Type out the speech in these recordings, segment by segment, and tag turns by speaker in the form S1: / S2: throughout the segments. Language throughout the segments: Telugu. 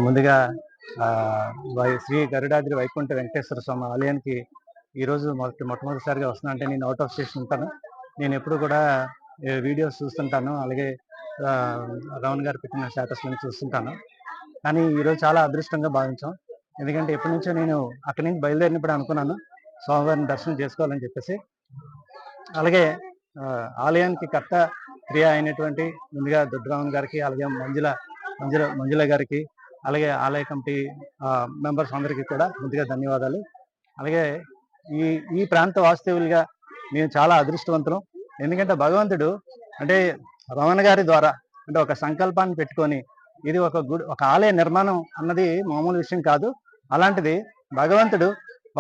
S1: ముందుగా శ్రీ గరుడాద్రి వైకుంఠ వెంకటేశ్వర స్వామి ఆలయానికి ఈరోజు మొట్టమొదటిసారిగా వస్తున్నా. అంటే నేను అవుట్ ఆఫ్ స్టేషన్ ఉంటాను. నేను ఎప్పుడు కూడా వీడియోస్ చూస్తుంటాను, అలాగే రమణ్ గారు పెట్టిన స్టేటస్లను చూస్తుంటాను. కానీ ఈరోజు చాలా అదృష్టంగా భావించాం. ఎందుకంటే ఎప్పటి నుంచో నేను అక్కడి నుంచి బయలుదేరినప్పుడు అనుకున్నాను స్వామివారిని దర్శనం చేసుకోవాలని చెప్పేసి. అలాగే ఆలయానికి కర్త క్రియ అయినటువంటి ముందుగా దుడ్రామన్ గారికి, అలాగే మంజుల గారికి, అలాగే ఆలయ కమిటీ మెంబర్స్ అందరికీ కూడా ముందుగా ధన్యవాదాలు. అలాగే ఈ ఈ ప్రాంత వాస్తవ్యులుగా మేము చాలా అదృష్టవంతులం. ఎందుకంటే భగవంతుడు అంటే రమణ గారి ద్వారా అంటే ఒక సంకల్పాన్ని పెట్టుకొని ఇది ఒక ఆలయ నిర్మాణం అన్నది మామూలు విషయం కాదు. అలాంటిది భగవంతుడు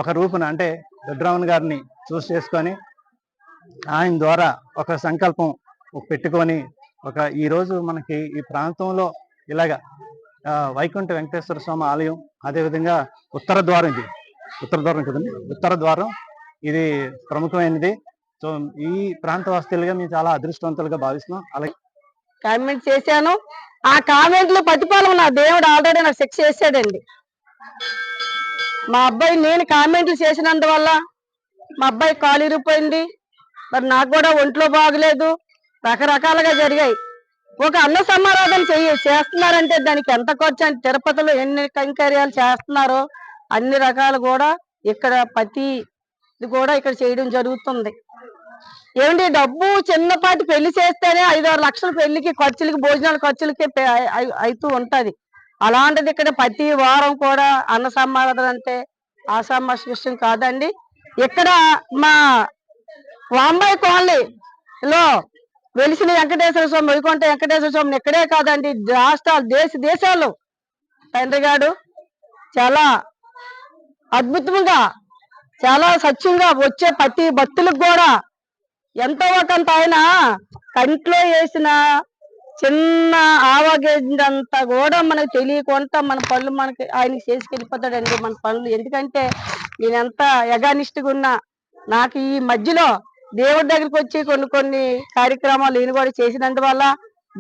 S1: ఒక రూపున అంటే దుడ్రామన్ గారిని చూస్ చేసుకొని ఆయన ద్వారా ఒక సంకల్పం పెట్టుకొని ఈరోజు మనకి ఈ ప్రాంతంలో ఇలాగా వైకుంఠ వెంకటేశ్వర స్వామి ఆలయం, అదేవిధంగా ఉత్తర ద్వారం కదండి, ఉత్తర ద్వారం ఇది ప్రముఖమైనది. సో ఈ ప్రాంత వాస్తులుగా మేము చాలా అదృష్టవంతులుగా భావిస్తున్నాం. అలాగే
S2: కామెంట్ చేశాను. ఆ కామెంట్లు ప్రతిఫలం నా దేవుడు ఆల్రెడీ నాకు శిక్ష చేశాడండి. మా అబ్బాయి నేను కామెంట్లు చేసినందువల్ల మా అబ్బాయి కాలు ఇరిగిపోయింది. మరి నాకు కూడా ఒంట్లో బాగలేదు, రకరకాలుగా జరిగాయి. ఒక అన్న సమారాధన చేస్తున్నారంటే దానికి ఎంత ఖర్చు అంటే తిరుపతిలో ఎన్ని కైంకర్యాలు చేస్తున్నారో అన్ని రకాలు కూడా ఇక్కడ ప్రతి కూడా ఇక్కడ చేయడం జరుగుతుంది. ఏమండి, డబ్బు చిన్నపాటి పెళ్లి చేస్తేనే 5-6 లక్షల పెళ్లికి ఖర్చులకి, భోజనాల ఖర్చులకి అవుతూ ఉంటది. అలాంటిది ఇక్కడ ప్రతి వారం కూడా అన్న సమారాధన అంటే ఆషామాషి విషయం కాదండి. ఇక్కడ మా వాంబాయి కాలనీలో వెలిసిన వెంకటేశ్వర స్వామి, వైకుంఠ వెంకటేశ్వర స్వామిని ఇక్కడే కాదండి రాష్ట్రాలు దేశాలు తండ్రి గారు చాలా అద్భుతంగా చాలా సత్యంగా వచ్చే ప్రతి భక్తులకు కూడా ఎంతో ఒకంత ఆయన కంట్లో వేసిన చిన్న ఆవగింజంతా కూడా మనకు తెలియకుండా మన పనులు మనకి ఆయనకి చేసుకెళ్ళిపోతాడండి మన పనులు. ఎందుకంటే నేనెంత యగానిష్ఠగా ఉన్నా నాకు ఈ మధ్యలో దేవుడి దగ్గరికి వచ్చి కొన్ని కార్యక్రమాలు నేను కూడా చేసినందువల్ల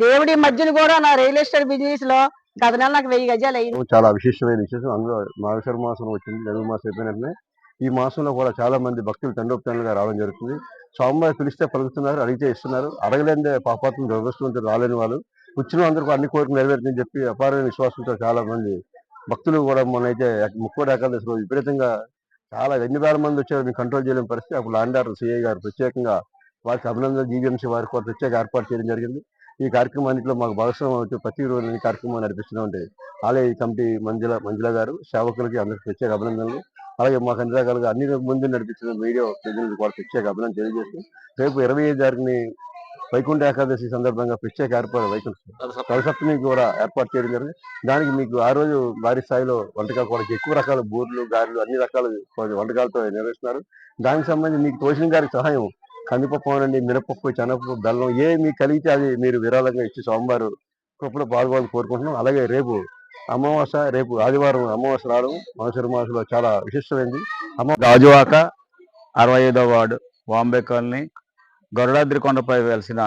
S2: దేవుడి మధ్యన కూడా నా రియల్ ఎస్టేట్ బిజినెస్ లో గత నెల నాకు 1000 గజాలు అయింది.
S3: చాలా విశేషమైన విశేషం. అందులో మార్గశిర మాసం వచ్చింది, తెలుగు మాసం అయిపోయినట్లే ఈ మాసంలో కూడా చాలా మంది భక్తులు తండోపతంగా రావడం జరుగుతుంది. స్వామివారు పిలిస్తే పలుకుతున్నారు, అడిగితే ఇస్తున్నారు. అడగలేదే పాపాత్మ దురదృష్టవంతులు రాలేని వాళ్ళు వచ్చిన అందరికీ అన్ని కోరికలు నెరవేరుతుందని చెప్పి అపారమైన విశ్వాసంతో చాలా మంది భక్తులు కూడా మొన్నైతే ముక్కోటి ఏకాదశి రోజు విపరీతంగా చాలా ఎన్ని వేల మంది వచ్చారు, మీకు కంట్రోల్ చేయలేని పరిస్థితి. అప్పుడు లాండారు సిఐ గారు ప్రత్యేకంగా వారికి అభినందన జీవీఎంసీ వారికి కూడా ప్రత్యేక ఏర్పాటు చేయడం జరిగింది. ఈ కార్యక్రమాన్నిలో మాకు భాగస్వామ్యం అవుతూ ప్రతిరోజు ఈ కార్యక్రమాన్ని నడిపిస్తున్నటువంటి ఆలయ కమిటీ మంజుల గారు, సేవకులకి అందరికి ప్రత్యేక అభినందనలు. అలాగే మాకు అన్ని రకాలుగా అన్ని ముందు నడిపించిన వీడియో ప్రజలకు కూడా ప్రత్యేక అభినందన తెలియజేస్తూ రేపు 25 తారీఖుని వైకుంఠ ఏకాదశి సందర్భంగా ప్రత్యేక ఏర్పాటు వైకుంఠ రథసప్తమి కూడా ఏర్పాటు చేయడం జరిగింది. దానికి మీకు ఆ రోజు భారీ స్థాయిలో వంటకాలు కూడా ఎక్కువ రకాల బూర్లు, గారెలు అన్ని రకాల వంటకాలతో నిర్వహిస్తున్నారు. దానికి సంబంధించి మీకు తోచిన గారికి సహాయం కందిపప్పు అనండి, మినపప్పు, శనగపప్పు, బెల్లం ఏ మీకు కలిగితే అది మీరు విరాళంగా ఇచ్చి స్వామివారు కృపలో పాల్గొనాలని కోరుకుంటున్నాం. అలాగే రేపు అమావాస, రేపు ఆదివారం అమావాస రావడం మార్గశిర మాసంలో చాలా విశిష్టమైంది.
S4: గాజువాక 65వ వార్డు వాంబే కాలనీ గరుడాద్రి కొండపై వెలిసిన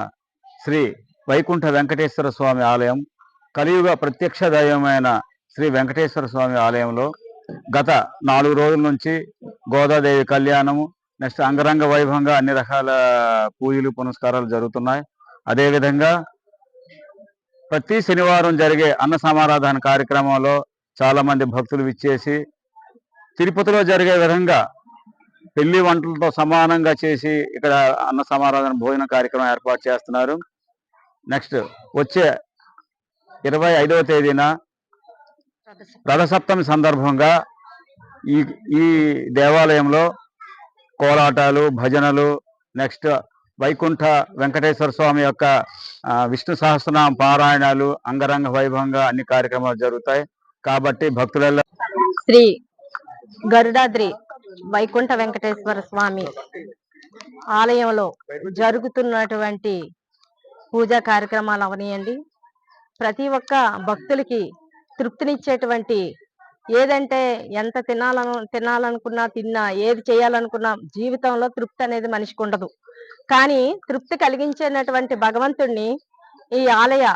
S4: శ్రీ వైకుంఠ వెంకటేశ్వర స్వామి ఆలయం, కలియుగ ప్రత్యక్ష దైవమైన శ్రీ వెంకటేశ్వర స్వామి ఆలయంలో గత 4 రోజుల నుంచి గోదాదేవి కళ్యాణము, నెక్స్ట్ అంగరంగ వైభవంగా అన్ని రకాల పూజలు పునస్కారాలు జరుగుతున్నాయి. అదేవిధంగా ప్రతి శనివారం జరిగే అన్న సమారాధన కార్యక్రమంలో చాలా మంది భక్తులు విచ్చేసి తిరుపతిలో జరిగే విధంగా పెళ్లి వంటలతో సమానంగా చేసి ఇక్కడ అన్న సమారాధన భోజన కార్యక్రమం ఏర్పాటు చేస్తున్నారు. నెక్స్ట్ వచ్చే 25వ తేదీన రథసప్తమి సందర్భంగా ఈ దేవాలయంలో కోలాటాలు, భజనలు, నెక్స్ట్ వైకుంఠ వెంకటేశ్వర స్వామి యొక్క విష్ణు సహస్రనామ పారాయణాలు అంగరంగ వైభవంగా అన్ని కార్యక్రమాలు జరుగుతాయి. కాబట్టి భక్తులలో
S2: శ్రీ గరుడాద్రి వైకుంఠ వెంకటేశ్వర స్వామి ఆలయంలో జరుగుతున్నటువంటి పూజా కార్యక్రమాలు అవనియండి, ప్రతి ఒక్క భక్తులకి తృప్తినిచ్చేటువంటి, ఏదంటే ఎంత తినాలనుకున్నా తిన్నా, ఏది చేయాలనుకున్నా జీవితంలో తృప్తి అనేది మనిషికి ఉండదు. కానీ తృప్తి కలిగించేటటువంటి భగవంతుణ్ణి ఈ ఆలయ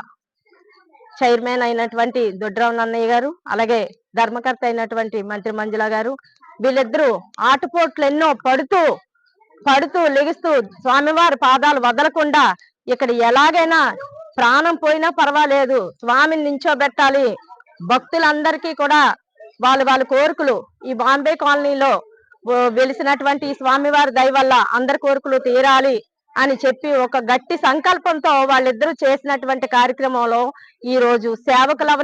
S2: చైర్మన్ అయినటువంటి దొడ్రావు నన్నయ్య గారు, అలాగే ధర్మకర్త అయినటువంటి మంత్రి మంజుల గారు, వీళ్ళిద్దరూ ఆటుపోట్లు ఎన్నో పడుతూ లెగుస్తూ స్వామివారి పాదాలు వదలకుండా ఇక్కడ ఎలాగైనా ప్రాణం పోయినా పర్వాలేదు స్వామిని నించోబెట్టాలి, భక్తులందరికీ కూడా వాళ్ళ కోరికలు ఈ బాంబే కాలనీలో వెలిసినటువంటి స్వామివారి దయ వల్ల అందరి కోరికలు తీరాలి అని చెప్పి ఒక గట్టి సంకల్పంతో వాళ్ళిద్దరూ చేసినటువంటి కార్యక్రమంలో ఈ రోజు సేవకుల